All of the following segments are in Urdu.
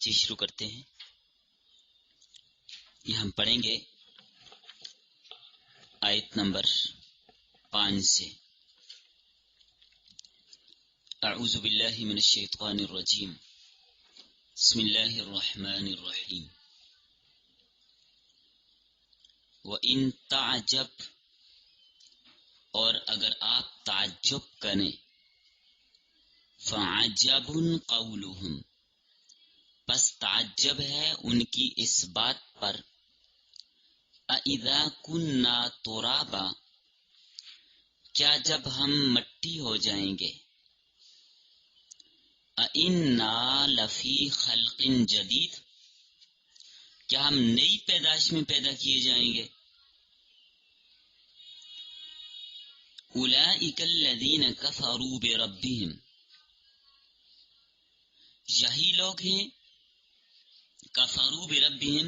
جی شروع کرتے ہیں. یہ ہم پڑھیں گے آیت نمبر 5 سے. اعوذ باللہ من الشیطان الرجیم. بسم اللہ الرحمن الرحیم. وَإِن تَعْجَبْ، اور اگر آپ تعجب کریں، فَعَجَبٌ قَوْلُهُمْ، بس تعجب ہے ان کی اس بات پر، اَإِذَا كُنَّا تُرَابًا، کیا جب ہم مٹی ہو جائیں گے، أَإِنَّا لَفِي خَلْقٍ جَدِيدٍ، کیا ہم نئی پیدائش میں پیدا کیے جائیں گے. أُولَئِكَ الَّذِينَ كَفَرُوا بِرَبِّهِمْ، یہی لوگ ہیں کفروا بربہم،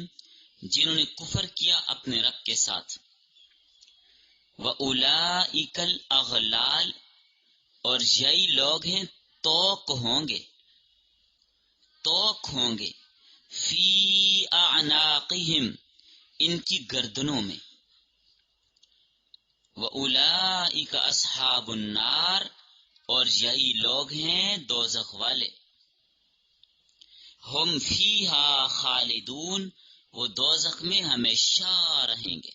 جنہوں نے کفر کیا اپنے رب کے ساتھ. وَأُولَئِكَ الْأَغْلَالُ، اور یہی لوگ ہیں توق ہوں گے فی اعناقہم، ان کی گردنوں میں. وَأُولَئِكَ أَصْحَابُ النَّارِ، اور یہی لوگ ہیں دوزخ والے. ہم فیہا خالدون، وہ دوزخ میں ہمیشہ رہیں گے.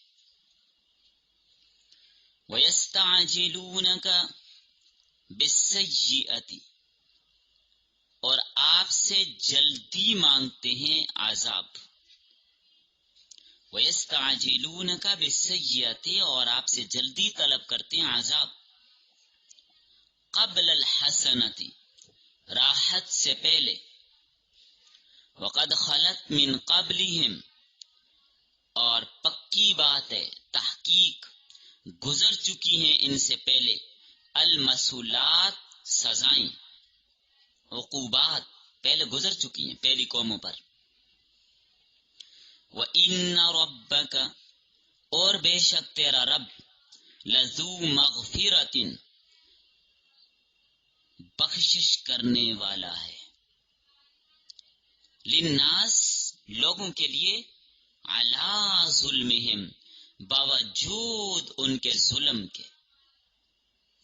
وَيَسْتَعْجِلُونَكَ بِالسَّيِّئَةِ، اور آپ سے جلدی مانگتے ہیں عذاب. وَيَسْتَعْجِلُونَكَ بِالسَّيِّئَةِ، اور آپ سے جلدی طلب کرتے ہیں عذاب. قبل الحسنۃ، راحت سے پہلے. وَقَدْ خَلَتْ مِن قَبْلِهِمْ، اور پکی بات ہے، تحقیق گزر چکی ہیں ان سے پہلے، المثلات، سزائیں، عقوبات پہلے گزر چکی ہیں پہلی قوموں پر. وَإِنَّ رَبَّكَ، اور بے شک تیرا رب، لَذُو مَغْفِرَةٍ، بخشش کرنے والا ہے، للناس، لوگوں کے لیے، علی ظلمہم، باوجود ان کے ظلم کے.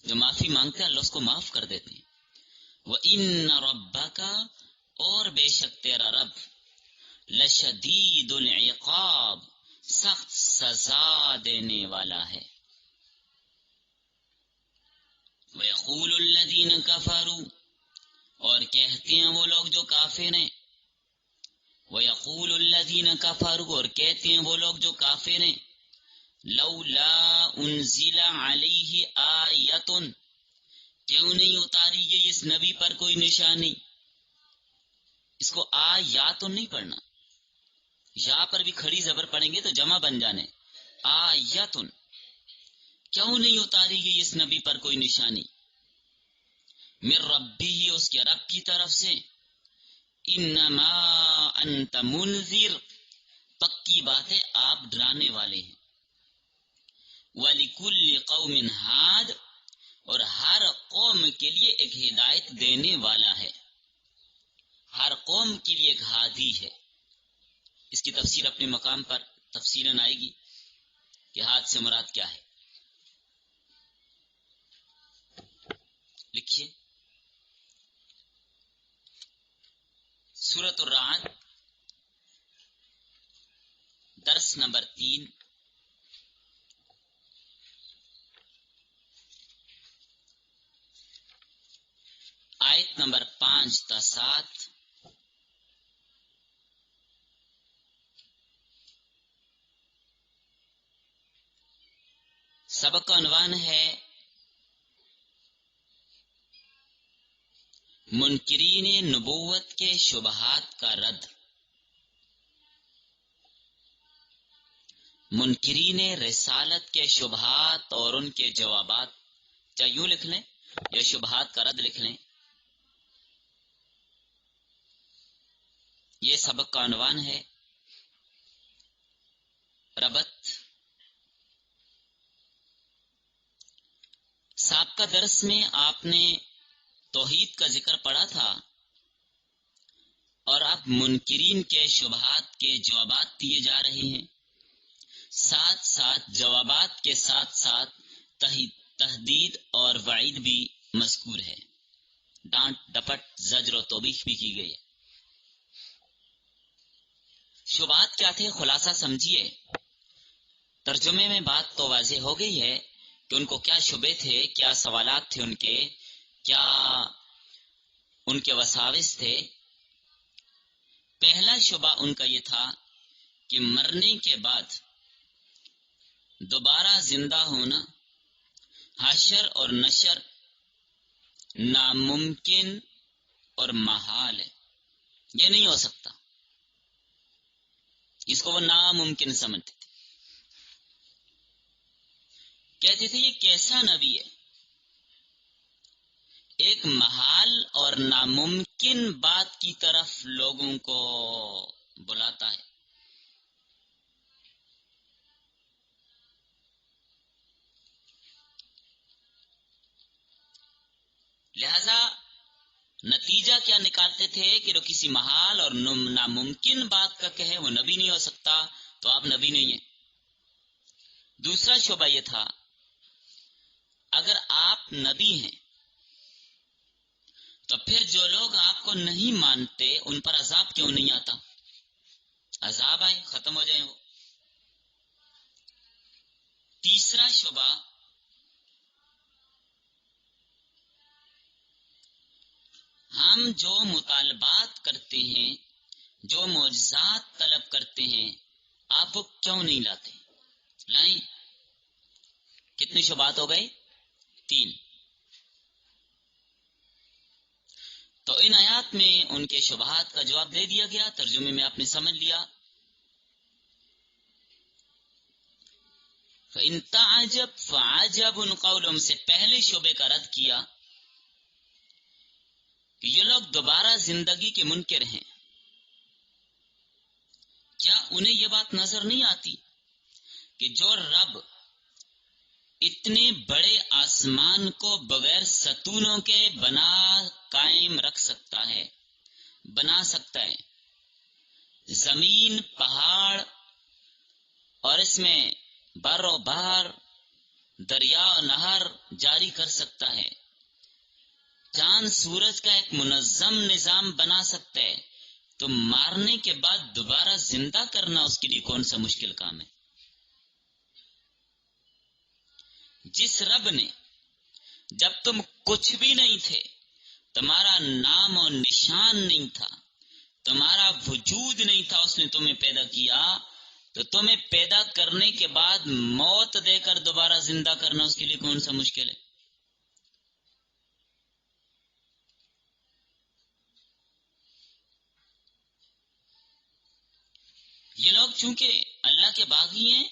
جو معافی مانگتے ہیں اللہ اس کو معاف کر دیتے ہیں. وَإِنَّ رَبَّكَ، اور بے شک تیرا رب، لشدید العقاب، سخت سزا دینے والا ہے. وَيَقُولُ الَّذِينَ كَفَرُوا، اور کہتے ہیں وہ لوگ جو کافر ہیں. وَيَقُولُ الَّذِينَ كَفَرُوا، اور کہتے ہیں وہ لوگ جو کافر ہیں. لَوْلَا أُنزِلَ عَلَيْهِ آیَةٌ، کیوں نہیں اتاری گئی اس نبی پر کوئی نشانی. اس کو یا تو نہیں پڑھنا، یا پر بھی کھڑی زبر پڑھیں گے تو جمع بن جانے. آیَةٌ، کیوں نہیں اتاری گئی اس نبی پر کوئی نشانی. من ربہ، اس کے رب کی طرف سے. انما انت منذر، پکی بات ہے آپ ڈرانے والے ہیں. وَلِكُلِّ قَوْمٍ ہاد، اور ہر قوم کے لیے ایک ہدایت دینے والا ہے، ہر قوم کے لیے ایک ہادی ہے. اس کی تفسیر اپنے مقام پر تفصیلاً آئے گی کہ ہاد سے مراد کیا ہے. لکھیے سورۃ الرعد، درس نمبر 3، آیت نمبر 5 تا 7. سبق کا عنوان ہے منکرین نبوت کے شبہات کا رد. منکرین رسالت کے شبہات اور ان کے جوابات، چاہے یوں لکھ لیں یا شبہات کا رد لکھ لیں. یہ سبق کا عنوان ہے. ربط، سابقہ درس میں آپ نے توحید کا ذکر پڑھا تھا اور اب منکرین کے شبہات کے جوابات دیے جا رہے ہیں، ساتھ ساتھ جوابات کے ساتھ ساتھ تہدید اور وعید بھی مذکور ہے، ڈانٹ ڈپٹ زجر و توبیخ بھی کی گئی ہے۔ شبہات کیا تھے، خلاصہ سمجھیے۔ ترجمے میں بات تو واضح ہو گئی ہے کہ ان کو کیا شبے تھے، کیا سوالات تھے، کیا ان کے وساوس تھے۔ پہلا شبہ ان کا یہ تھا کہ مرنے کے بعد دوبارہ زندہ ہونا، حشر اور نشر ناممکن اور محال ہے، یہ نہیں ہو سکتا، اس کو وہ ناممکن سمجھتے تھے۔ کہتے تھے یہ کیسا نبی ہے، ایک محال اور ناممکن بات کی طرف لوگوں کو بلاتا ہے۔ لہذا نتیجہ کیا نکالتے تھے کہ جو کسی محال اور ناممکن بات کا کہے وہ نبی نہیں ہو سکتا، تو آپ نبی نہیں ہیں۔ دوسرا شعبہ یہ تھا، اگر آپ نبی ہیں تو پھر جو لوگ آپ کو نہیں مانتے ان پر عذاب کیوں نہیں آتا؟ عذاب آئے، ختم ہو جائیں وہ۔ تیسرا شعبہ، ہم جو مطالبات کرتے ہیں، جو معجزات طلب کرتے ہیں، آپ وہ کیوں نہیں لاتے؟ لائیں۔ کتنی شبہات ہو گئی؟ 3۔ تو ان آیات میں ان کے شبہات کا جواب دے دیا گیا، ترجمے میں آپ نے سمجھ لیا۔ فَإِن تَعْجَبْ فَعَجَبٌ قَوْلُهُمْ سے پہلے شعبے کا رد کیا کہ یہ لوگ دوبارہ زندگی کے منکر ہیں۔ کیا انہیں یہ بات نظر نہیں آتی کہ جو رب اتنے بڑے آسمان کو بغیر ستونوں کے قائم رکھ سکتا ہے، بنا سکتا ہے، زمین، پہاڑ اور اس میں بر و بحر، دریا و نہر جاری کر سکتا ہے، چاند سورج کا ایک منظم نظام بنا سکتا ہے، تو مارنے کے بعد دوبارہ زندہ کرنا اس کے لیے کون سا مشکل کام ہے؟ جس رب نے جب تم کچھ بھی نہیں تھے، تمہارا نام و نشان نہیں تھا، تمہارا وجود نہیں تھا، اس نے تمہیں پیدا کیا، تو تمہیں پیدا کرنے کے بعد موت دے کر دوبارہ زندہ کرنا اس کے لیے کون سا مشکل ہے؟ یہ لوگ چونکہ اللہ کے باغی ہیں،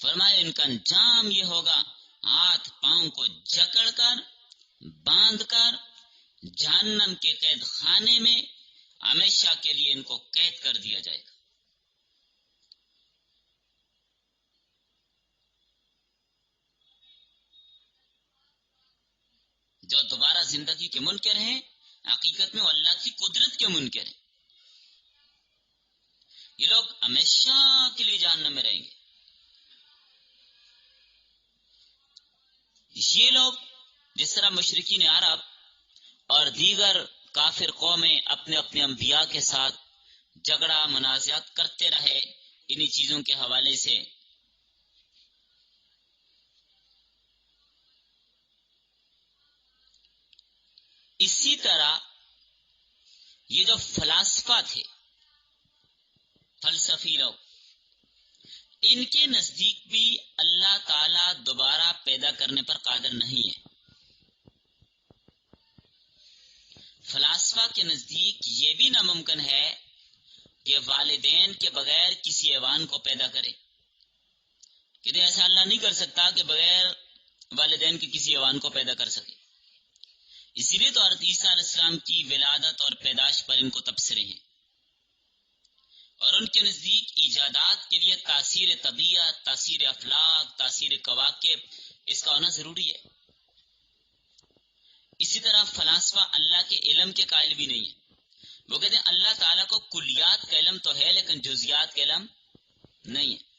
فرمایا ان کا انجام یہ ہوگا، ہاتھ پاؤں کو جکڑ کر باندھ کر جہنم کے قید خانے میں ہمیشہ کے لیے ان کو قید کر دیا جائے گا۔ جو دوبارہ زندگی کے منکر ہیں، حقیقت میں وہ اللہ کی قدرت کے منکر ہیں۔ یہ لوگ ہمیشہ کے لیے جہنم میں رہیں گے۔ یہ لوگ جس طرح مشرکین عرب اور دیگر کافر قومیں اپنے اپنے انبیاء کے ساتھ جھگڑا منازعات کرتے رہے انہی چیزوں کے حوالے سے، اسی طرح یہ جو فلاسفہ تھے، فلسفی لوگ، ان کے نزدیک بھی اللہ تعالیٰ دوبارہ پیدا کرنے پر قادر نہیں ہے۔ فلاسفہ کے نزدیک یہ بھی ناممکن ہے کہ والدین کے بغیر کسی حیوان کو پیدا کرے، کہتے ہیں ایسا اللہ نہیں کر سکتا کہ بغیر والدین کے کسی حیوان کو پیدا کر سکے۔ اسی لیے تو حضرت عیسیٰ علیہ السلام کی ولادت اور پیدائش پر ان کو تبصرے ہیں، اور ان کے نزدیک ایجادات کے لیے تاثیر طبیعت، تاثیر افلاک، تاثیر کواکب، اس کا ہونا ضروری ہے۔ اسی طرح فلاسفہ اللہ کے علم کے قائل بھی نہیں ہے، وہ کہتے ہیں اللہ تعالیٰ کو کلیات کا علم تو ہے لیکن جزیات کا علم نہیں ہے۔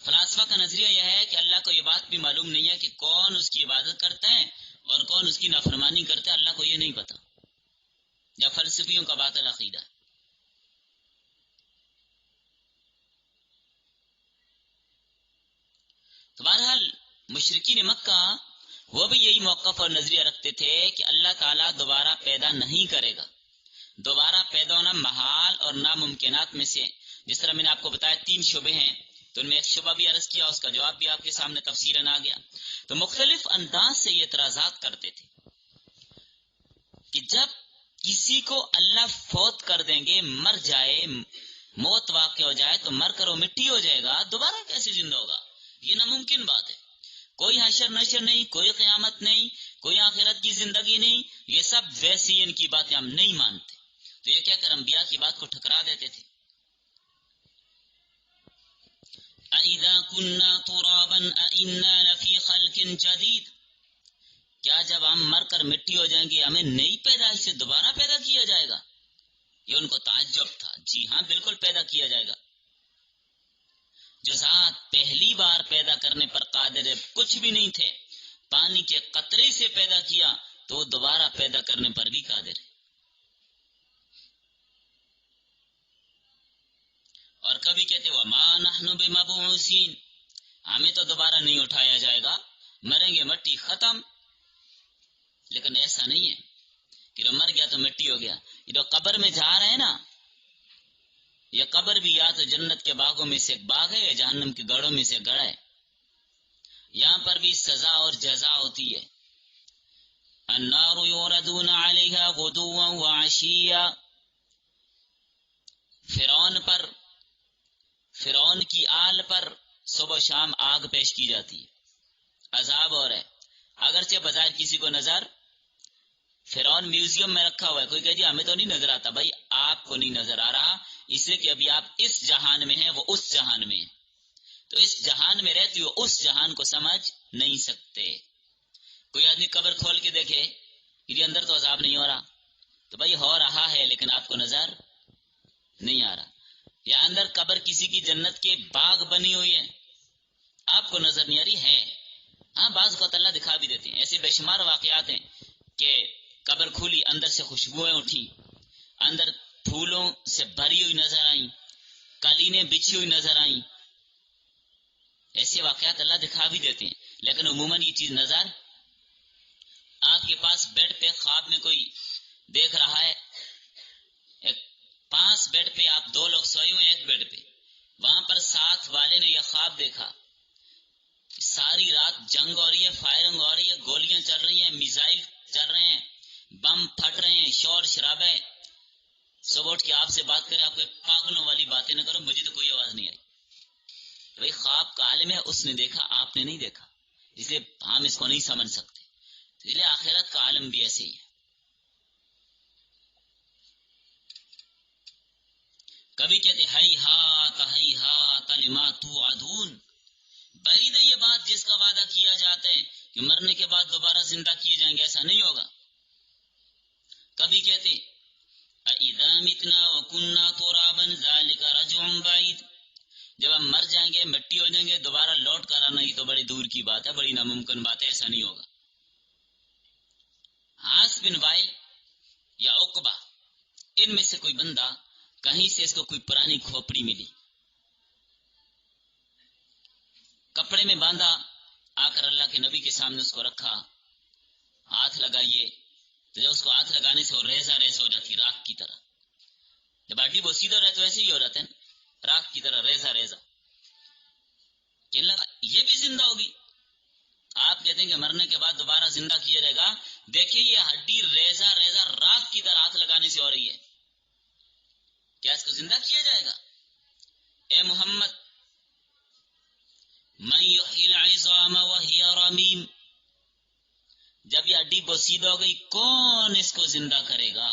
فلاسفہ کا نظریہ یہ ہے کہ اللہ کو یہ بات بھی معلوم نہیں ہے کہ کون اس کی عبادت کرتا ہے اور کون اس کی نافرمانی کرتا ہے، اللہ کو یہ نہیں پتا، یا فلسفیوں کا باطل عقیدہ ہے۔ تو بہرحال مشرکین مکہ وہ بھی یہی موقف اور نظریہ رکھتے تھے کہ اللہ تعالیٰ دوبارہ پیدا نہیں کرے گا، دوبارہ پیدا ہونا محال اور ناممکنات میں سے، جس طرح میں نے آپ کو بتایا 3 شبے ہیں، تو ان میں ایک شبہ بھی عرض کیا، اس کا جواب بھی آپ کے سامنے تفصیلاً آ گیا۔ تو مختلف انداز سے یہ اعتراضات کرتے تھے کہ جب کسی کو اللہ فوت کر دیں گے، مر جائے، موت واقع ہو جائے تو مر کر وہ مٹی ہو جائے گا، دوبارہ کیسے زندہ ہوگا؟ یہ ناممکن بات ہے۔ کوئی حشر نشر نہیں، کوئی قیامت نہیں، کوئی آخرت کی زندگی نہیں، یہ سب ویسی ان کی باتیں ہم نہیں مانتے۔ تو یہ کہہ کر انبیاء کی بات کو ٹھکرا دیتے تھے۔ اَإِذَا كُنَّا تُرَابًا أَإِنَّا لَفِي خَلْقٍ جَدِيدٍ، کیا جب ہم مر کر مٹی ہو جائیں گے ہمیں نئی پیدائش سے دوبارہ پیدا کیا جائے گا؟ یہ ان کو تعجب تھا۔ جی ہاں، بالکل پیدا کیا جائے گا۔ جو ذات پہلی بار پیدا کرنے پر قادر ہے، کچھ بھی نہیں تھے، پانی کے قطرے سے پیدا کیا تو وہ دوبارہ پیدا کرنے پر بھی قادر ہے۔ اور کبھی کہتے وَمَا نَحْنُ بِمَبْعُوثِينَ، ہمیں تو دوبارہ نہیں اٹھایا جائے گا، مریں گے مٹی ختم۔ لیکن ایسا نہیں ہے کہ جو مر گیا تو مٹی ہو گیا۔ یہ جو قبر میں جا رہے ہیں نا، یہ قبر بھی یا تو جنت کے باغوں میں سے ایک باغ ہے یا جہنم کے گڑھوں میں سے ایک گڑھ ہے۔ یہاں پر بھی سزا اور جزا ہوتی ہے۔ النار یوردون علیہا غدوا وعشیا، فرعون کی آل پر صبح و شام آگ پیش کی جاتی ہے، عذاب اور ہے۔ اگرچہ بظاہر کسی کو نظر فرعون میوزیم میں رکھا ہوا ہے، کوئی کہہ دیا ہمیں تو نہیں نظر آتا، بھائی آپ کو نہیں نظر آ رہا اس لیے کہ ابھی آپ اس جہان میں ہیں، وہ اس جہان میں ہیں، تو اس جہان میں رہتی ہو اس جہان کو سمجھ نہیں سکتے۔ کوئی آدمی قبر کھول کے دیکھے یہ اندر تو عذاب نہیں ہو رہا، تو بھائی ہو رہا ہے لیکن آپ کو نظر نہیں آ رہا۔ یا اندر قبر کسی کی جنت کے باغ بنی ہوئی ہے، آپ کو نظر نہیں آ رہی ہے، ہاں بعض اوقات اللہ دکھا بھی دیتے ہیں۔ ایسے بے شمار واقعات ہیں کہ قبر کھلی، اندر سے خوشبوئیں اٹھی، اندر پھولوں سے بھری ہوئی نظر آئیں، قالینیں بچھی ہوئی نظر آئیں۔ ایسے واقعات اللہ دکھا بھی دیتے ہیں، لیکن عموماً یہ چیز نظر آپ کے پاس بیڈ پہ خواب میں کوئی دیکھ رہا ہے، 5 بیڈ پہ آپ 2 لوگ سوئے ہوئے ہیں ایک بیڈ پہ، وہاں پر ساتھ والے نے یہ خواب دیکھا ساری رات جنگ ہو رہی ہے، فائرنگ ہو رہی ہے، گولیاں چل رہی ہیں، میزائل چل رہے ہیں، بم پھٹ رہے ہیں، شور شرابے۔ صبح اٹھ کے آپ سے بات کرے، آپ کو پاگلوں والی باتیں نہ کرو، مجھے تو کوئی آواز نہیں آئی۔ بھائی خواب کا عالم ہے، اس نے دیکھا، آپ نے نہیں دیکھا، اس لیے ہم اس کو نہیں سمجھ سکتے۔ اس لیے آخرت کا عالم بھی ایسے ہی ہے۔ کبھی کہتے ہیہات لما توعدون، بعید ہے یہ بات جس کا وعدہ کیا جاتا ہے کہ مرنے کے بعد دوبارہ زندہ کیے جائیں گے، ایسا نہیں ہوگا۔ کبھی کہتے اَإِذَا مِتْنَا وَكُنَّا تُرَابًا ذَلِكَ رَجْعٌ بَعِيدٌ، جب ہم مر جائیں گے، مٹی ہو جائیں گے، دوبارہ لوٹ کر آنا یہ تو بڑی دور کی بات ہے، بڑی ناممکن بات ہے، ایسا نہیں ہوگا۔ عاص بن وائل یا عقبہ، ان میں سے کوئی بندہ کہیں سے اس کو کوئی پرانی کھوپڑی ملی، کپڑے میں باندھا، آ کر اللہ کے نبی کے سامنے اس کو رکھا، ہاتھ لگائیے، تو جب اس کو ہاتھ لگانے سے وہ ریزہ ریزہ ہو جاتی، راکھ کی طرح۔ جب ہڈی وہ سیدھا رہے تو ایسے ہی ہو جاتے ہیں، راکھ کی طرح ریزہ ریزہ۔ کہ اللہ یہ بھی زندہ ہوگی؟ آپ کہتے ہیں کہ مرنے کے بعد دوبارہ زندہ کیا جائے گا، دیکھیں یہ ہڈی ریزہ ریزہ راکھ کی طرح ہاتھ لگانے سے ہو رہی ہے، کیا اس کو زندہ کیا جائے گا؟ اے محمد، من یحیی العظام وہی رمیم، جب یہ ہڈی بوسیدہ ہو گئی کون اس کو زندہ کرے گا؟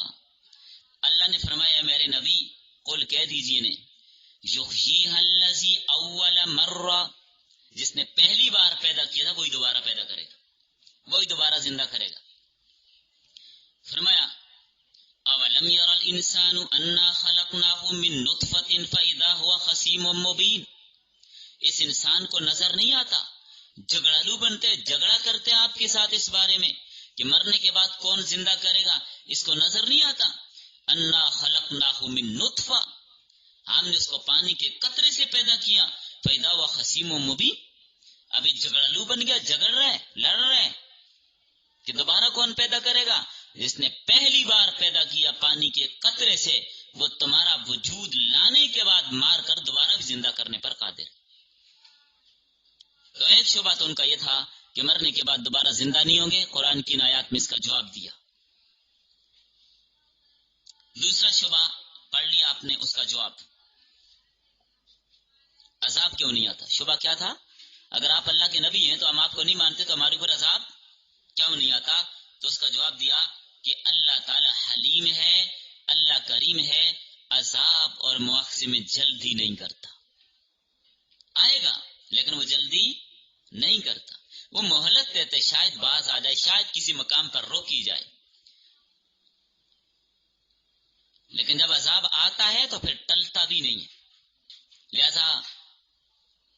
اللہ نے فرمایا میرے نبی قل کہہ دیجیے نے یحییھا الذی اول مرہ، جس نے پہلی بار پیدا کیا تھا وہی دوبارہ پیدا کرے گا، وہی دوبارہ زندہ کرے گا۔ فرمایا أَلَمْ يَرَ الْإِنسَانُ أَنَّا خَلَقْنَاهُ مِن نُطْفَةٍ فَإِذَا هُوَ خَصِيمٌ مُبِينٌ. اس انسان کو نظر نہیں آتا، جھگڑالو بنتے، جھگڑا کرتے آپ کے ساتھ اس بارے میں کہ مرنے کے بعد کون زندہ کرے گا، اس کو نظر نہیں آتا. انا خلقناہ من نطفہ، ہم نے اس کو پانی کے قطرے سے پیدا کیا. فإذا هو خصیم مبین، ابھی جھگڑالو بن گیا، جھگڑ رہے، لڑ رہے کہ دوبارہ کون پیدا کرے گا. جس نے پہلی بار پیدا کیا پانی کے قطرے سے، وہ تمہارا وجود لانے کے بعد مار کر دوبارہ بھی زندہ کرنے پر قادر. تو ایک شبہ تو ان کا یہ تھا کہ مرنے کے بعد دوبارہ زندہ نہیں ہوں گے، قرآن کی آیات میں اس کا جواب دیا. دوسرا شبہ پڑھ لیا آپ نے، اس کا جواب، عذاب کیوں نہیں آتا. شبہ کیا تھا؟ اگر آپ اللہ کے نبی ہیں تو ہم آپ کو نہیں مانتے، تو ہمارے اوپر عذاب کیوں نہیں آتا؟ تو اس کا جواب دیا کہ اللہ تعالی حلیم ہے، اللہ کریم ہے، عذاب اور مواخذے میں جلدی نہیں کرتا. آئے گا لیکن وہ جلدی نہیں کرتا، وہ مہلت دیتے، شاید باز آ جائے، شاید کسی مقام پر روکی جائے. لیکن جب عذاب آتا ہے تو پھر ٹلتا بھی نہیں ہے. لہذا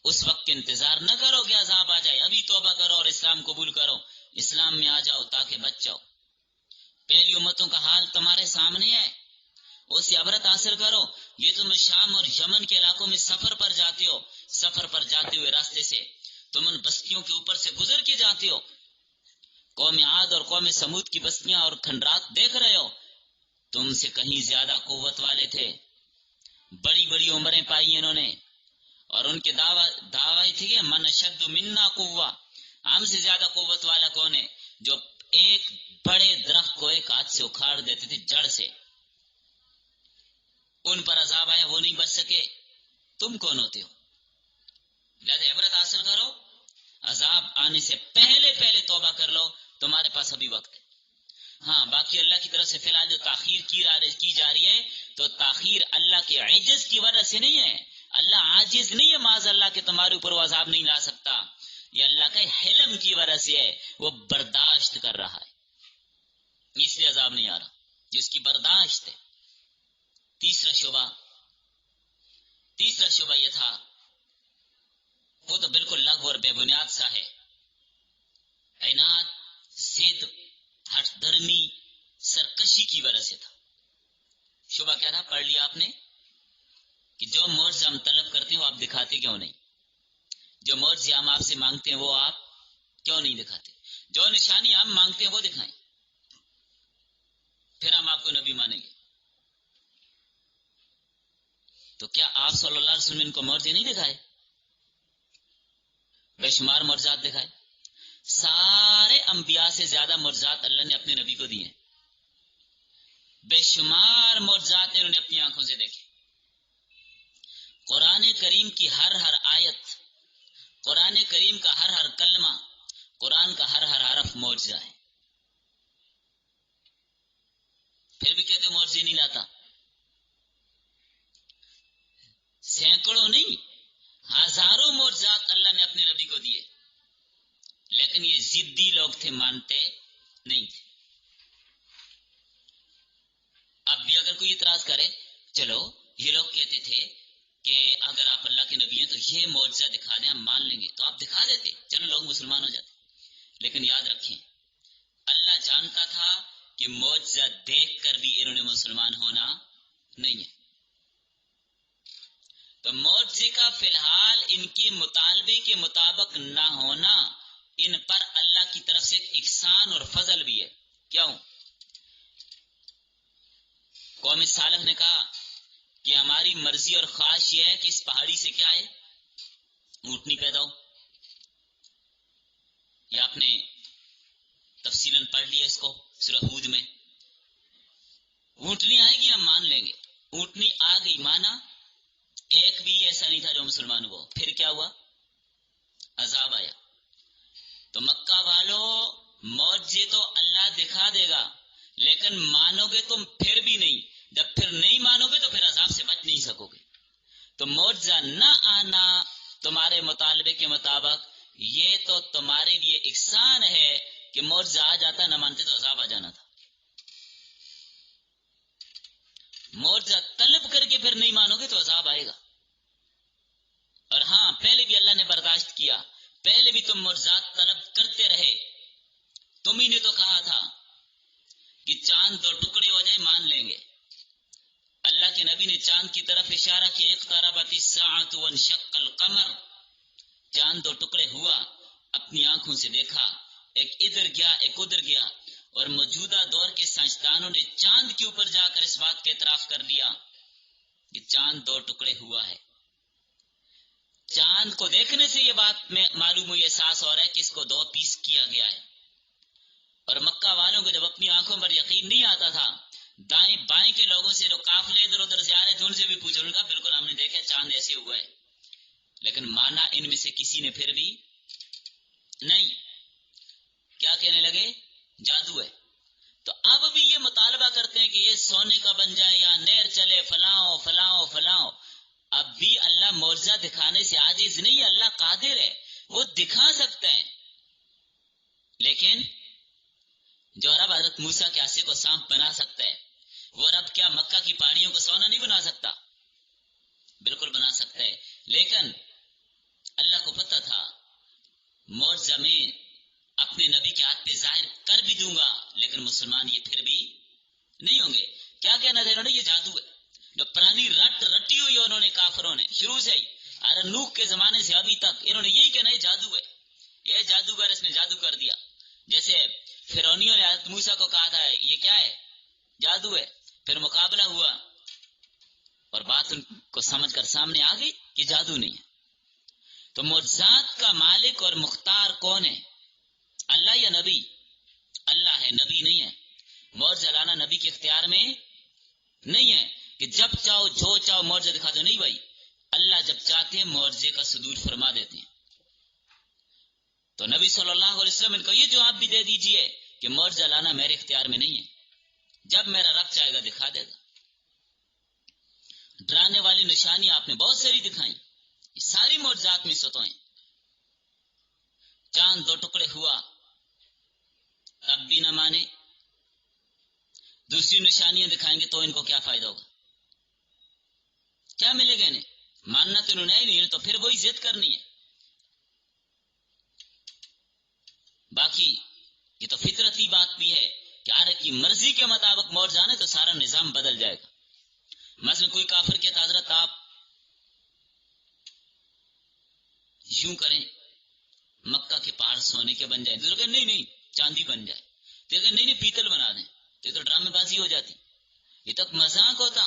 اس وقت کے انتظار نہ کرو کہ عذاب آ جائے، ابھی توبہ کرو اور اسلام قبول کرو، اسلام میں آ جاؤ تاکہ بچ جاؤ. پہلی امتوں کا حال تمہارے سامنے ہے، اس سے عبرت حاصل کرو. یہ تم شام اور یمن کے علاقوں میں سفر پر جاتے ہو، سفر پر جاتے ہوئے راستے سے تم ان بستیوں کے اوپر سے گزر کے جاتے ہو. قوم عاد اور قوم سمود کی بستیاں اور کھنڈرات دیکھ رہے ہو، تم سے کہیں زیادہ قوت والے تھے، بڑی بڑی عمریں پائی انہوں نے، اور ان کے دعوی تھی کہ من شد منا قوہ، ہم سے زیادہ قوت والا کون ہے، جو ایک بڑے درخت کو ایک ہاتھ سے اکھاڑ دیتے تھے جڑ سے. ان پر عذاب آیا، وہ نہیں بچ سکے، تم کون ہوتے ہو؟ لہذا عبرت حاصل کرو، عذاب آنے سے پہلے پہلے توبہ کر لو، تمہارے پاس ابھی وقت ہے. ہاں باقی اللہ کی طرف سے فی الحال جو تاخیر کی جا رہی ہے، تو تاخیر اللہ کے عجز کی وجہ سے نہیں ہے. اللہ عاجز نہیں ہے معاذ اللہ کہ تمہارے اوپر وہ عذاب نہیں لا سکتا، یہ اللہ کے حلم کی وجہ سے ہے، وہ برداشت کر رہا ہے، اس لیے عذاب نہیں آ رہا، جس کی برداشت ہے. تیسرا شبہ یہ تھا، وہ تو بالکل لغو اور بے بنیاد سا ہے، عناد، ضد، ہٹ درمی، سرکشی کی وجہ سے تھا. شبہ کیا تھا؟ پڑھ لیا آپ نے کہ جو معجزہ ہم طلب کرتے ہیں وہ آپ دکھاتے کیوں نہیں، جو معجزے ہم آپ سے مانگتے ہیں وہ آپ کیوں نہیں دکھاتے، جو نشانی ہم مانگتے ہیں وہ دکھائیں، پھر ہم آپ کو نبی مانیں گے. تو کیا آپ صلی اللہ علیہ وسلم کو معجزے نہیں دکھائے؟ بے شمار معجزات دکھائے، سارے انبیاء سے زیادہ معجزات اللہ نے اپنے نبی کو دیے، بے شمار معجزات انہوں نے اپنی آنکھوں سے دیکھے. قرآن کریم کی ہر آیت، قرآن کریم کا ہر کلمہ، قرآن کا ہر حرف معجزہ ہے، پھر بھی کہتے معجزے نہیں لاتا. سینکڑوں نہیں، ہزاروں معجزات اللہ نے اپنے نبی کو دیے، لیکن یہ ضدی لوگ تھے، مانتے نہیں تھے. اب بھی اگر کوئی اعتراض کرے، چلو یہ لوگ کہتے تھے کہ اگر آپ اللہ کے نبی ہیں تو یہ معجزہ دکھا دیں، ہم مان لیں گے، تو آپ دکھا دیتے، چلو لوگ مسلمان ہو جاتے. لیکن یاد رکھیں، اللہ جانتا تھا کہ معجزہ دیکھ کر بھی انہوں نے مسلمان ہونا نہیں ہے. تو معجزے کا فی الحال ان کے مطالبے کے مطابق نہ ہونا، ان پر اللہ کی طرف سے ایک احسان اور فضل بھی ہے. کیوں؟ قوم صالح نے کہا کہ ہماری مرضی اور خواہش یہ ہے کہ اس پہاڑی سے کیا ہے، اونٹنی پیدا ہو. یہ آپ نے تفصیلاً پڑھ لیا اس کو سورہ ہود میں. اونٹنی آئے گی ہم مان لیں گے، اونٹنی آ گئی، مانا، ایک بھی ایسا نہیں تھا جو مسلمان ہوا. پھر کیا ہوا؟ عذاب آیا. تو مکہ والوں، معجزے تو اللہ دکھا دے گا، لیکن مانو گے تم پھر بھی نہیں. جب پھر نہیں مانو گے تو پھر عذاب سے بچ نہیں سکو گے. تو معجزہ نہ آنا تمہارے مطالبے کے مطابق، یہ تو تمہارے لیے احسان ہے کہ معجزہ آ جاتا، نہ مانتے تو عذاب آ جانا تھا. معجزہ طلب کر کے پھر نہیں مانو گے تو عذاب آئے گا. اور ہاں، پہلے بھی اللہ نے برداشت کیا، پہلے بھی تم معجزات طلب کرتے رہے. تم ہی نے تو کہا تھا کہ چاند دو ٹکڑے ہو جائے مان لیں گے. اللہ کے نبی نے چاند کی طرف اشارہ کیا، اقتربت الساعۃ وانشق القمر. چاند دو ٹکڑے ہوا، اپنی آنکھوں سے دیکھا، ایک ادھر گیا ایک ادھر گیا، اور موجودہ دور کے سائنسدانوں نے چاند کے اوپر جا کر اس بات کا اعتراف کر لیا کہ چاند دو ٹکڑے ہوا ہے. چاند کو دیکھنے سے یہ بات میں معلوم ہوئی، احساس ہو رہا ہے کہ اس کو دو پیس کیا گیا ہے. اور مکہ والوں کو جب اپنی آنکھوں پر یقین نہیں آتا تھا، دائیں بائیں کے لوگوں سے جو قافلے ادھر ادھر سے آ رہے تھے ان سے بھی پوچھا، ان کا بالکل ہم نے دیکھا چاند ایسے ہوا ہے. لیکن مانا ان میں سے کسی نے پھر بھی نہیں. کیا کہنے لگے؟ جادو ہے. تو اب بھی یہ مطالبہ کرتے ہیں کہ یہ سونے کا بن جائے یا نہر چلے، فلاں فلاں فلاں. اب بھی اللہ معجزہ دکھانے سے عاجز نہیں ہے، اللہ قادر ہے، وہ دکھا سکتے ہیں. لیکن جو رب حضرت موسیٰ کے عصا کو سانپ بنا سکتا ہے، وہ رب کیا مکہ کی پہاڑیوں کو سونا نہیں بنا سکتا؟ بالکل بنا سکتا ہے. لیکن اللہ کو پتہ تھا معجزہ میں اپنے نبی کے ہاتھ پہ ظاہر کر بھی دوں گا، لیکن مسلمان یہ پھر بھی نہیں ہوں گے. کیا کہنا تھا انہوں نے؟ یہ جادو ہے. جو پرانی رٹ رٹی ہوئی انہوں نے کافروں نے شروع سے ہی، نوح کے زمانے سے ابھی تک انہوں نے یہی کہنا ہے جادو ہے، یہ جادوگر اس نے جادو کر دیا. جیسے فرعونیوں نے حضرت موسیٰ کو کہا تھا یہ کیا ہے؟ جادو ہے. پھر مقابلہ ہوا اور بات ان کو سمجھ کر سامنے آ گئی کہ جادو نہیں ہے. تو معجزات کا مالک اور مختار کون ہے؟ اللہ یا نبی؟ اللہ ہے، نبی نہیں ہے. معجزہ لانا نبی کے اختیار میں نہیں ہے کہ جب چاہو جو چاہو معجزہ دکھا دو. نہیں بھائی، اللہ جب چاہتے ہیں معجزے کا صدور فرما دیتے ہیں. تو نبی صلی اللہ علیہ وسلم ان کو یہ جواب بھی دے دیجئے کہ معجزہ لانا میرے اختیار میں نہیں ہے، جب میرا رب چاہے گا دکھا دے گا. ڈرانے والی نشانی آپ نے بہت ساری دکھائیں، یہ ساری معجزات میں سے تو ہیں. چاند دو ٹکڑے ہوا تب بھی نہ مانے. دوسری نشانیاں دکھائیں گے تو ان کو کیا فائدہ ہوگا؟ کیا ملے گا انہیں؟ ماننا تو انہوں نے ہی نہیں، تو پھر وہی ضد کرنی ہے. باقی یہ تو فطرتی بات بھی ہے کہ آرے کی مرضی کے مطابق معجزہ آنے تو سارا نظام بدل جائے گا. مثلا کوئی کافر کہتا حضرت آپ یوں کریں مکہ کے پہاڑ سونے کے بن جائیں، تو نہیں نہیں چاندی بن جائے، تو نہیں نہیں پیتل بنا دیں، تو ڈرامے بازی ہو جاتی، یہ تک مذاق ہوتا.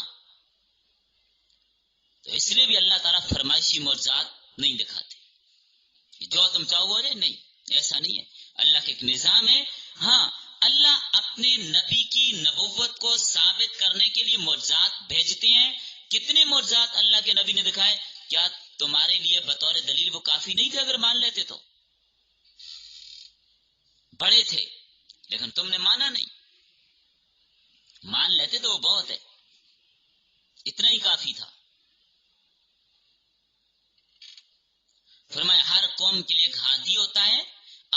تو اس لیے بھی اللہ تعالیٰ فرمائشی معجزات نہیں دکھاتے، جو تم چاہو ہو جائے. نہیں، ایسا نہیں ہے. اللہ کے ایک نظام ہے. ہاں، اللہ اپنے نبی کی نبوت کو ثابت کرنے کے لیے معجزات بھیجتے ہیں. کتنے معجزات اللہ کے نبی نے دکھائے؟ کیا تمہارے لیے بطور دلیل وہ کافی نہیں تھے؟ اگر مان لیتے تو بڑے تھے، لیکن تم نے مانا نہیں. مان لیتے تو وہ بہت ہے، اتنا ہی کافی تھا. فرمایا ہر قوم کے لیے ایک ہادی ہوتا ہے،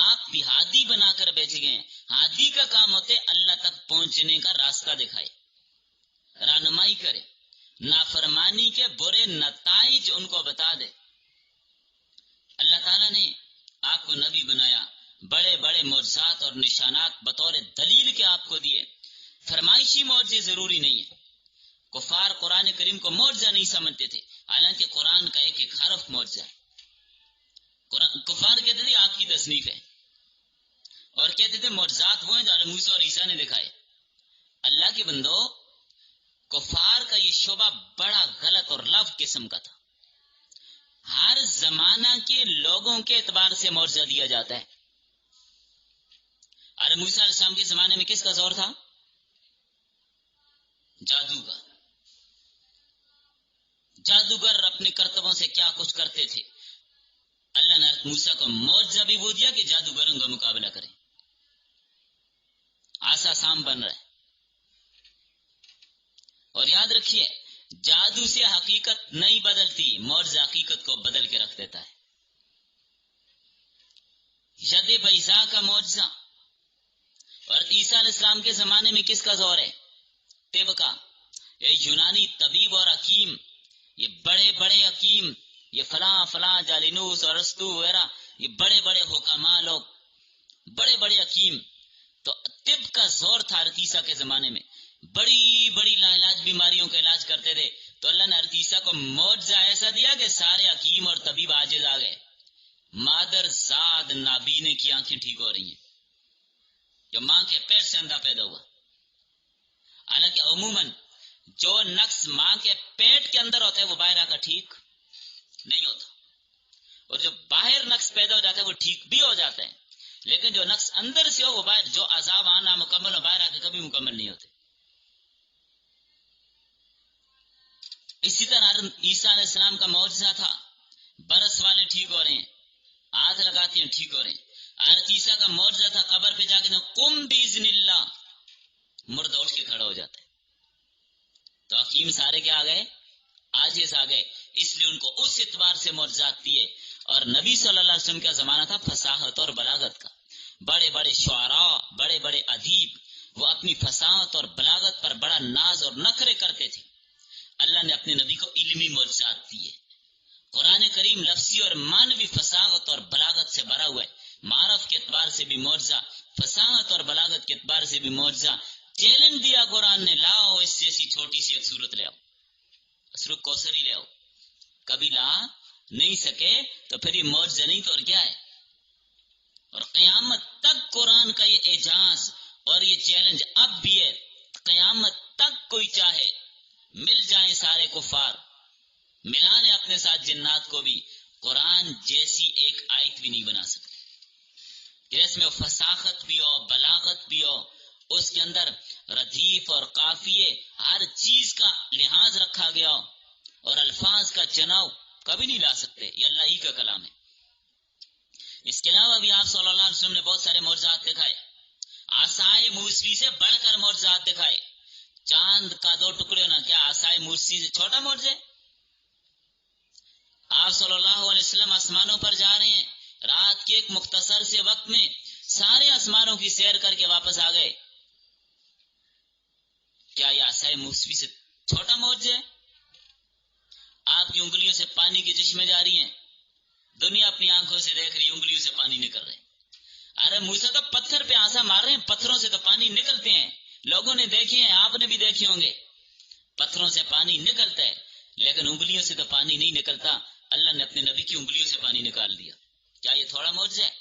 آپ بھی ہادی بنا کر بیچے گئے ہیں. ہادی کا کام ہوتے اللہ تک پہنچنے کا راستہ دکھائے، رہنمائی کرے، نافرمانی کے برے نتائج ان کو بتا دے. اللہ تعالیٰ نے آپ کو نبی بنایا، بڑے بڑے معجزات اور نشانات بطور دلیل کے آپ کو دیے. فرمائشی معجزے ضروری نہیں ہے. کفار قرآن کریم کو معجزہ نہیں سمجھتے تھے، حالانکہ قرآن کا ایک ایک حرف معجزہ ہے. کفار کہتے تھے آپ کی تصنیف ہے، اور کہتے تھے معجزات وہ ہیں جو موسیٰ اور عیسیٰ نے دکھائے. اللہ کے بندو، کفار کا یہ شعبہ بڑا غلط اور لو قسم کا تھا. ہر زمانہ کے لوگوں کے اعتبار سے معجزہ دیا جاتا ہے. اور موسیٰ علیہ السلام کے زمانے میں کس کا زور تھا؟ جادو کا. جادوگر اپنے کرتبوں سے کیا کچھ کرتے تھے. اللہ نے موسیٰ کو معجزہ بھی وہ دیا کہ جادوگروں کا مقابلہ کریں. آسا سام بن رہا ہے. اور یاد رکھیے، جادو سے حقیقت نہیں بدلتی، معجزہ حقیقت کو بدل کے رکھ دیتا ہے. ید بیضاء کا معجزہ. اور عیسیٰ علیہ السلام کے زمانے میں کس کا زور ہے؟ طب کا. یہ یونانی طبیب اور حکیم، یہ بڑے بڑے حکیم، یہ فلاں فلاں جالینوس اور ارسطو وغیرہ، یہ بڑے بڑے حکماء لوگ، بڑے بڑے حکیم، تو طب کا زور تھا عیسیٰ کے زمانے میں، بڑی بڑی لاعلاج بیماریوں کا علاج کرتے تھے. تو اللہ نے عیسیٰ کو معجزہ ایسا دیا کہ سارے حکیم اور طبیب عاجز آ گئے. مادر زاد نابینے کی آنکھیں ٹھیک ہو رہی ہیں جو ماں کے پیٹ سے اندھا پیدا ہوا. حالانکہ عموماً جو نقص ماں کے پیٹ کے اندر ہوتا ہے وہ باہر آ کر ٹھیک نہیں ہوتا، اور جو باہر نقص پیدا ہو جاتا ہے وہ ٹھیک بھی ہو جاتا ہے، لیکن جو نقص اندر سے ہو وہ باہر، جو عذاب آنا مکمل ہو باہر آ کے کبھی مکمل نہیں ہوتے. اسی طرح عیسیٰ علیہ السلام کا معجزہ تھا، برس والے ٹھیک ہو رہے ہیں، ہاتھ لگاتی ہیں ٹھیک ہو رہے ہیں. حضرت عیسیٰ کا معجزہ تھا، قبر پہ جا کے قم باذن اللہ، مردہ اٹھ کے کھڑا ہو جاتا ہے. تو حکیم سارے کیا آ گئے؟ عاجز آ گئے. اس لیے ان کو اس اعتبار سے معجزات دیے. اور نبی صلی اللہ علیہ وسلم کا زمانہ تھا فصاحت اور بلاغت کا. بڑے بڑے شعراء، بڑے بڑے ادیب، وہ اپنی فصاحت اور بلاغت پر بڑا ناز اور نخرے کرتے تھے. اللہ نے اپنے نبی کو علمی معجزات دیے. قرآن کریم لفظی اور معنوی فصاحت اور بلاغت سے بھرا ہوا ہے. معرف کے اعتبار سے بھی معجزہ، فصاحت اور بلاغت کے اعتبار سے بھی معجزہ. چیلنج دیا قرآن نے، لاؤ اس جیسی چھوٹی سی ایک صورت لے آؤ، صرف کوثر ہی لے آؤ. کبھی لا نہیں سکے تو پھر یہ معجزہ نہیں تو اور کیا ہے. اور قیامت تک قرآن کا یہ اعجاز اور یہ چیلنج اب بھی ہے. قیامت تک کوئی چاہے مل جائیں سارے کفار، ملا لیں اپنے ساتھ جنات کو بھی، قرآن جیسی ایک آیت بھی نہیں بنا سکتے کہ اس میں فصاحت بھی ہو، بلاغت بھی ہو، اس کے اندر ردیف اور قافیے ہر چیز کا لحاظ رکھا گیا ہو، اور الفاظ کا چناؤ کبھی نہیں لا سکتے. یہ اللہ ہی کا کلام ہے. اس کے علاوہ بھی آپ صلی اللہ علیہ وسلم نے بہت سارے معجزات دکھائے. عصائے موسوی سے بڑھ کر معجزات دکھائے. چاند کا 2 ٹکڑے ہونا کیا عصائے موسوی سے چھوٹا معجزہ ہے؟ آپ صلی اللہ علیہ وسلم آسمانوں پر جا رہے ہیں، رات کے ایک مختصر سے وقت میں سارے آسمانوں کی سیر کر کے واپس آ گئے. کیا یہ عصائے موسوی سے چھوٹا معجزہ ہے؟ آپ کی انگلیوں سے پانی کے چشمے جاری ہیں، دنیا اپنی آنکھوں سے دیکھ رہی، انگلیوں سے پانی نکل رہے. ارے موسیٰ تو پتھر پہ آسا مار رہے ہیں، پتھروں سے تو پانی نکلتے ہیں. لوگوں نے دیکھے ہیں، آپ نے بھی دیکھے ہوں گے، پتھروں سے پانی نکلتا ہے، لیکن انگلیوں سے تو پانی نہیں نکلتا. اللہ نے اپنے نبی کی انگلیوں سے پانی نکال دیا. کیا یہ تھوڑا معجزہ ہے؟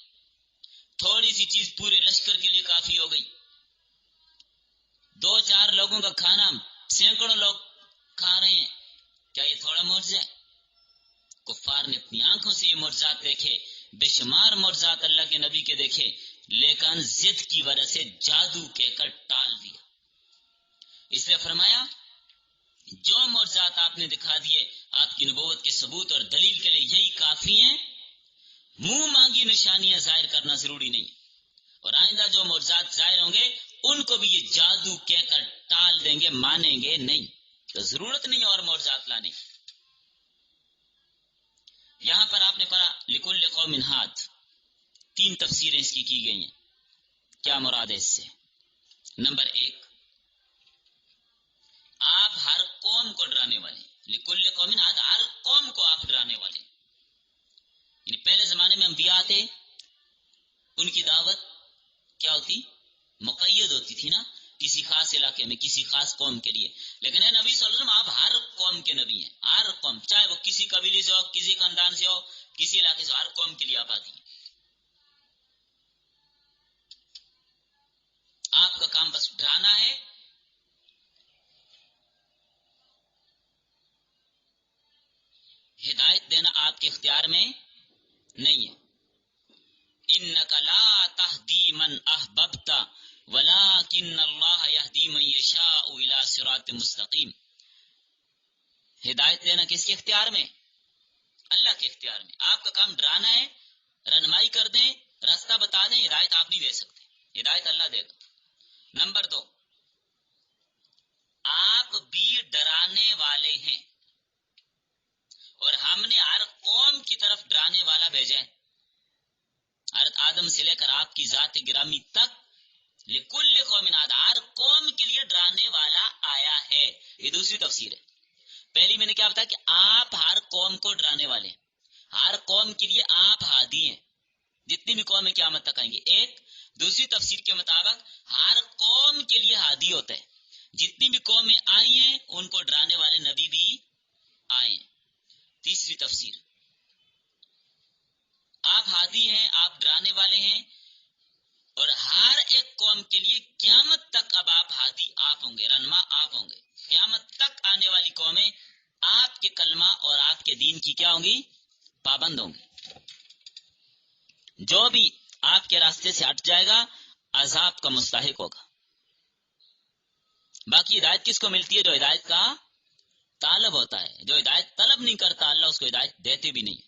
تھوڑی سی چیز پورے لشکر کے لیے کافی ہو گئی. 2-4 لوگوں کا کھانا سینکڑوں لوگ کھا رہے ہیں. کیا یہ تھوڑا معجزہ ہے؟ کفار نے اپنی آنکھوں سے یہ معجزات دیکھے، بے شمار معجزات اللہ کے نبی کے دیکھے، لیکن ضد کی وجہ سے جادو کہہ کر ٹال دیا. اس لیے فرمایا جو معجزات آپ نے دکھا دیے آپ کی نبوت کے ثبوت اور دلیل کے لیے یہی کافی ہیں. منہ مانگی نشانیاں ظاہر کرنا ضروری نہیں، اور آئندہ جو معجزات ظاہر ہوں گے ان کو بھی یہ جادو کہہ کر ٹال دیں گے، مانیں گے نہیں. تو ضرورت نہیں اور معجزات لانے کی. یہاں پر آپ نے پڑھا لکل قوم ہاد، 3 تفسیریں اس کی گئی ہیں. کیا مراد ہے اس سے؟ نمبر 1، آپ ہر قوم کو ڈرانے والے، لکل قوم ہاد، ہر قوم کو آپ ڈرانے والے. یعنی پہلے زمانے میں انبیاء تھے، ان کی دعوت کیا ہوتی؟ مقید ہوتی تھی نا، کسی خاص علاقے میں کسی خاص قوم کے لیے. لیکن اے نبی صلی اللہ علیہ وسلم آپ ہر قوم کے نبی ہیں، ہر قوم، چاہے وہ کسی قبیلے سے ہو، کسی خاندان سے ہو، کسی علاقے سے، ہر قوم کے لیے آپ آتی ہیں. آپ کا کام بس ڈرانا ہے. ہدایت دینا آپ کے اختیار میں نہیں ہے. انک لا تہدی من احببت ولکن اللہ یہدی من یشاء الی صراط مستقیم. ہدایت دینا کس کے اختیار میں؟ اللہ کے اختیار میں. آپ کا کام ڈرانا ہے، رہنمائی کر دیں، راستہ بتا دیں. ہدایت آپ نہیں دے سکتے، ہدایت اللہ دے گا. نمبر 2، آپ بھی ڈرانے والے ہیں، اور ہم نے ہر قوم کی طرف ڈرانے والا بھیجا ہے. حضرت آدم سے لے کر آپ کی ذات گرامی تک لکل قوم عاد، ہر قوم کے لیے ڈرانے والا آیا ہے. یہ دوسری تفسیر ہے. پہلی میں نے کیا بتایا کہ آپ ہر قوم کو ڈرانے والے ہیں، ہر قوم کے لیے آپ ہادی ہیں، جتنی بھی قومیں قیامت تک آئیں گی. ایک دوسری تفسیر کے مطابق ہر قوم کے لیے ہادی ہوتا ہے، جتنی بھی قومیں آئی ہیں ان کو ڈرانے والے نبی بھی آئے ہیں. تیسری تفسیر، آپ ہادی ہیں، آپ ڈرانے والے ہیں، اور ہر ایک قوم کے لیے قیامت تک اب آپ ہادی آپ ہوں گے، رہنما آپ ہوں گے. قیامت تک آنے والی قومیں آپ کے کلمہ اور آپ کے دین کی کیا ہوں گی؟ پابند ہوں گی. جو بھی آپ کے راستے سے ہٹ جائے گا عذاب کا مستحق ہوگا. باقی ہدایت کس کو ملتی ہے؟ جو ہدایت کا طالب ہوتا ہے. جو ہدایت طلب نہیں کرتا اللہ اس کو ہدایت دیتے بھی نہیں.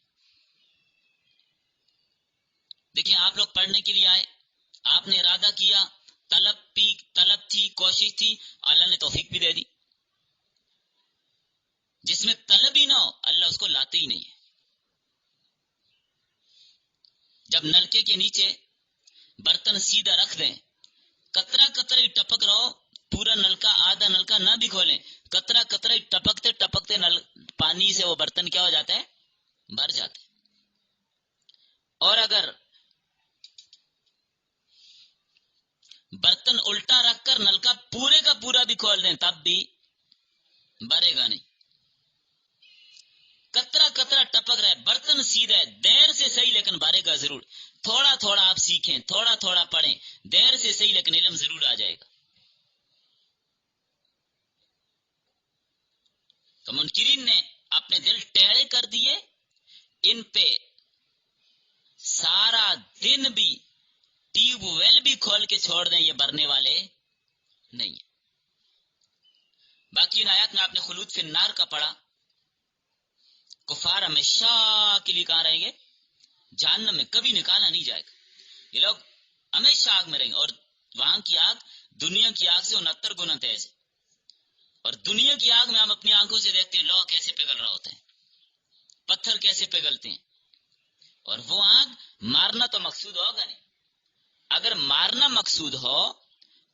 دیکھیں آپ لوگ پڑھنے کے لیے آئے، آپ نے ارادہ کیا، طلب تھی، کوشش تھی، اللہ نے توفیق بھی دے دی. جس میں طلب ہی نہ ہو اللہ اس کو لاتے ہی نہیں ہے. جب نلکے کے نیچے برتن سیدھا رکھ دیں، قطرہ قطرہ ہی ٹپک رہو، پورا نلکا آدھا نلکا نہ بھی کھولیں، قطرہ قطرہ ہی ٹپکتے ٹپکتے پانی سے وہ برتن کیا ہو جاتا ہے؟ بھر جاتا ہے. اور اگر برتن الٹا رکھ کر نلکا پورے کا پورا بھی کھول دیں تب بھی بھرے گا نہیں. قطرہ قطرہ ٹپک رہا ہے، برتن سیدھا ہے، دیر سے صحیح لیکن بھرے گا ضرور. تھوڑا تھوڑا آپ سیکھیں، تھوڑا تھوڑا پڑھیں، دیر سے صحیح لیکن علم ضرور آ جائے گا. تو منکرین نے اپنے دل ٹیڑے کر دیے، ان پہ سارا دن بھی ٹیوب ویل بھی کھول کے چھوڑ دیں، یہ برنے والے نہیں. باقی ان آیات میں آپ نے خلود فی النار کا پڑھا، کفار ہمیشہ کے لیے کہاں رہیں گے؟ جہنم میں، کبھی نکالا نہیں جائے گا. یہ لوگ ہمیشہ آگ میں رہیں گے، اور وہاں کی آگ دنیا کی آگ سے 69 گنا تیز ہے. اور دنیا کی آگ میں ہم اپنی آنکھوں سے دیکھتے ہیں لوگ کیسے پگھل رہا ہوتا ہے، پتھر کیسے پگھلتے ہیں. اور وہ آگ مارنا تو مقصود ہوگا نہیں. اگر مارنا مقصود ہو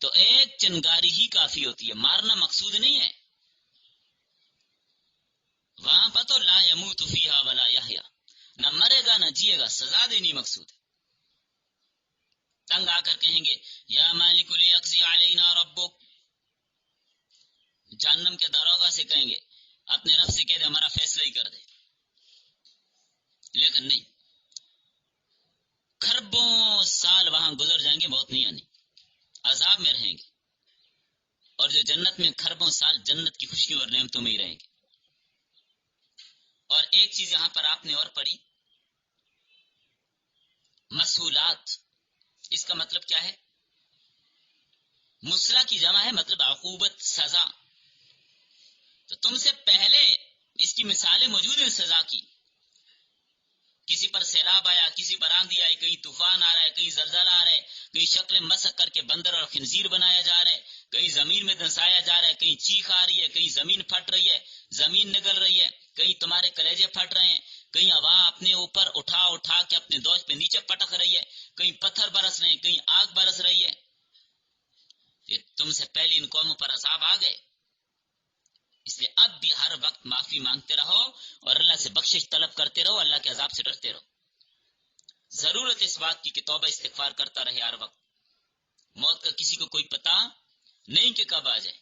تو ایک چنگاری ہی کافی ہوتی ہے، مارنا مقصود نہیں ہے. وہاں پر تو لا یموت فیہا ولا یحیا، نہ مرے گا نہ جیے گا، سزا دینی مقصود ہے. تنگ آ کر کہیں گے یا مالک لیقضی علینا ربک، جہنم کے داروغہ سے کہیں گے اپنے رب سے کہہ دے ہمارا فیصلہ ہی کر دے. لیکن نہیں، خربوں سال وہاں گزر جائیں گے، بہت نہیں آنی، عذاب میں رہیں گے. اور جو جنت میں خربوں سال جنت کی خوشیوں اور نعمتوں میں ہی رہیں گے. اور ایک چیز یہاں پر آپ نے اور پڑھی، مسئولات. اس کا مطلب کیا ہے؟ مسئلہ کی جمع ہے، مطلب عقوبت، سزا. تو تم سے پہلے اس کی مثالیں موجود ہیں سزا کی. کسی پر سیلاب آیا، کسی پر آندھی آئی، کہیں طوفان آ رہا ہے، کہیں زلزلہ آ رہا ہے، کہیں شکلیں مسخ کر کے بندر اور خنزیر بنایا جا رہا ہے، کہیں زمین میں دھنسایا جا رہا ہے، کہیں چیخ آ رہی ہے، کہیں زمین پھٹ رہی ہے، زمین نگل رہی ہے، کہیں تمہارے کلیجے پھٹ رہے ہیں، کہیں ہوا اپنے اوپر اٹھا اٹھا کے اپنے دوست پہ نیچے پٹک رہی ہے، کہیں پتھر برس رہے ہیں، کہیں آگ برس رہی ہے. یہ تم سے پہلے ان قوموں پر عذاب آ گئے. اس لیے اب بھی ہر وقت معافی مانگتے رہو اور اللہ سے بخشش طلب کرتے رہو، اللہ کے عذاب سے ڈرتے رہو. ضرورت اس بات کی کہ توبہ استغفار کرتا رہے ہر وقت. موت کا کسی کو کوئی پتہ نہیں کہ کب آ جائے،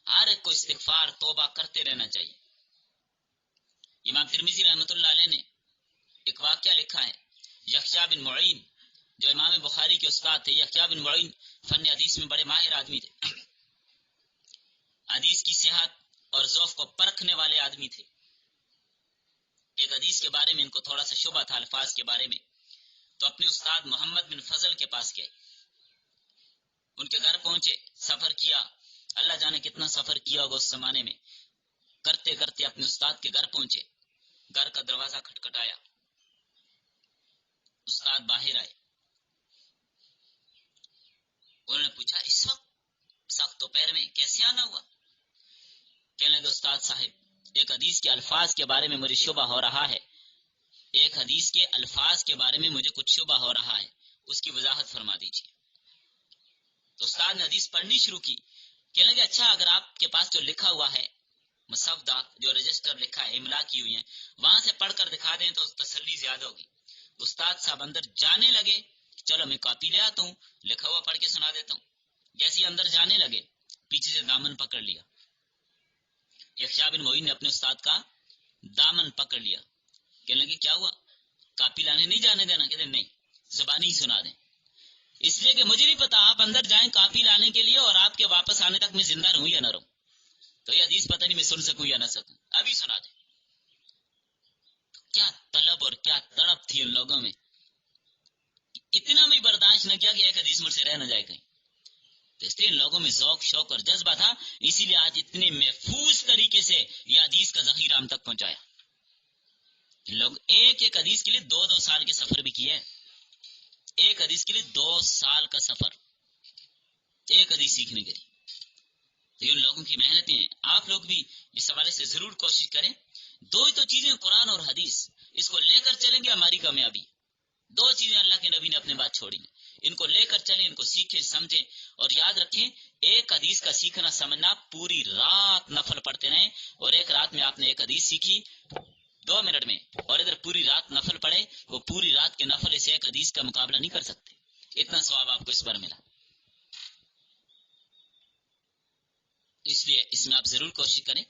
ہر ایک کو استغفار توبہ کرتے رہنا چاہیے. امام ترمذی رحمۃ اللہ علیہ نے ایک واقعہ لکھا ہے، یحییٰ بن معین جو امام بخاری کے استاد تھے. یحییٰ بن معین فن حدیث میں بڑے ماہر آدمی تھے، حدیث کی صحت اور ضعف کو پرکھنے والے آدمی تھے. ایک حدیث کے بارے میں ان کو تھوڑا سا شبہ تھا، الفاظ کے بارے میں، تو اپنے استاد محمد بن فضل کے پاس گئے، ان کے گھر پہنچے، سفر کیا، اللہ جانے کتنا سفر کیا ہوگا اس زمانے میں. کرتے کرتے اپنے استاد کے گھر پہنچے، گھر کا دروازہ کھٹکھٹایا، استاد باہر آئے. انہوں نے پوچھا اس وقت سخت دوپہر میں کیسے آنا ہوا؟ کہنے لگے استاد صاحب ایک حدیث کے الفاظ کے بارے میں مجھے شبہ ہو رہا ہے، ایک حدیث کے الفاظ کے بارے میں مجھے کچھ شبہ ہو رہا ہے، اس کی وضاحت فرما دیجیے. تو استاد نے حدیث پڑھنی شروع کی. کہنے لگے اچھا اگر آپ کے پاس جو لکھا ہوا ہے مسودات جو رجسٹر لکھا ہے املا کی ہوئی ہیں وہاں سے پڑھ کر دکھا دیں تو تسلی زیادہ ہوگی. استاد صاحب اندر جانے لگے چلو میں کاپی لے آتا ہوں لکھا ہوا پڑھ کے سنا دیتا ہوں. جیسے ہی اندر جانے لگے پیچھے سے دامن پکڑ لیا. یحییٰ بن معین نے اپنے استاد کا دامن پکڑ لیا. کہنے لگے کیا ہوا کاپی لانے نہیں جانے دینا؟ کہتے نہیں زبانی ہی سنا دیں. اس لیے کہ مجھے نہیں پتا آپ اندر جائیں کاپی لانے کے لیے اور آپ کے واپس آنے تک میں زندہ رہوں یا نہ رہوں. تو یہ حدیث پتہ نہیں میں سن سکوں یا نہ سکوں ابھی سنا دیں. کیا طلب اور کیا تڑپ تھی ان لوگوں میں. اتنا بھی برداشت نہ کیا کہ ایک حدیث مجھ سے رہ نہ جائے کہیں. تو اس لیے ان لوگوں میں ذوق شوق اور جذبہ تھا اسی لیے آج اتنے محفوظ طریقے سے یہ حدیث کا ذخیرہ ہم تک پہنچایا. لوگ ایک ایک حدیث کے لیے 2-2 سال کے سفر بھی کیے. ایک حدیث کے لیے 2 سال کا سفر ایک حدیث سیکھنے کے لیے. تو ان لوگوں کی محنتیں ہیں. آپ لوگ بھی اس حوالے سے ضرور کوشش کریں. 2 ہی تو چیزیں قرآن اور حدیث اس کو لے کر چلیں گے ہماری کامیابی. 2 چیزیں اللہ کے نبی نے اپنے بات چھوڑی ہیں. ان کو لے کر چلیں ان کو سیکھیں سمجھیں اور یاد رکھیں ایک حدیث کا سیکھنا سمجھنا پوری رات نفل پڑھتے رہیں اور ایک رات میں آپ نے ایک حدیث سیکھی 2 منٹ میں اور ادھر پوری رات نفل پڑھے وہ پوری رات کے نفل سے ایک حدیث کا مقابلہ نہیں کر سکتے. اتنا ثواب آپ کو اس پر ملا. اس لیے اس میں آپ ضرور کوشش کریں